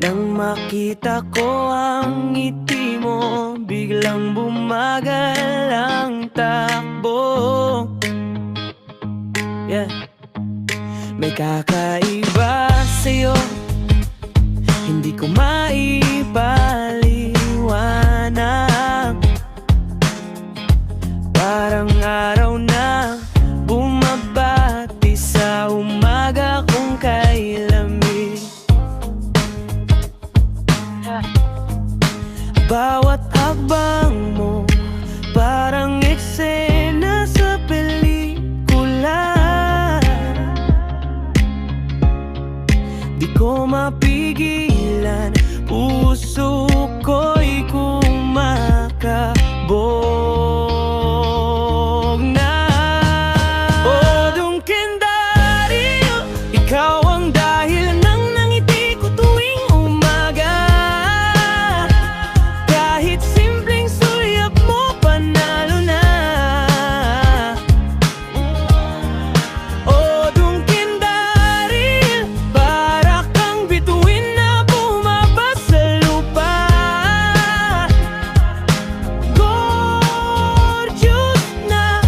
Nang makita ko ang ngiti mo, biglang bumagal ang takbo. Yeah. May kakaiba sa'yo, hindi ko maipaliwanag. Parang araw na bumabati sa umaga kong kay lamig. Bawat hakbang mo parang eksena sa pelikula. Di ko mapigilan, puso ko'y kumakabog na. Oh, Dungkendario, ikaw ang dahil ng nangiti ko tuwing umaga. Kahit simpleng sulyap mo, panalo na. Oh, Dungkendario, para kang bituin na bumaba sa lupa. Gorgeous na,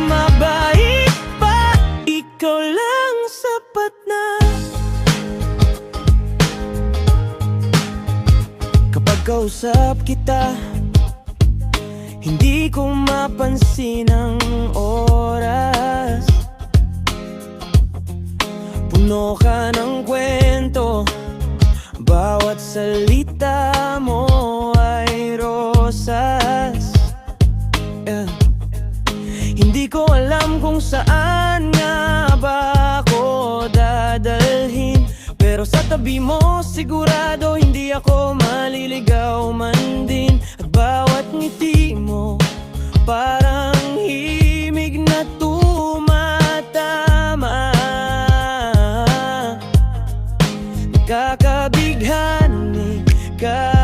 mabait pa, ikaw lang sapat na. Kapag kausap kita, hindi ko mapansin ang oras. Puno ka ng kwento, bawat salita mo ay rosas. Yeah. Hindi ko alam kung saan nga ba ako dadalhin, pero sa tabi mo sigurado hindi ako maliligaw man din. At bawat ngiti mo parang himig na tumatama. Nakakabighani ka.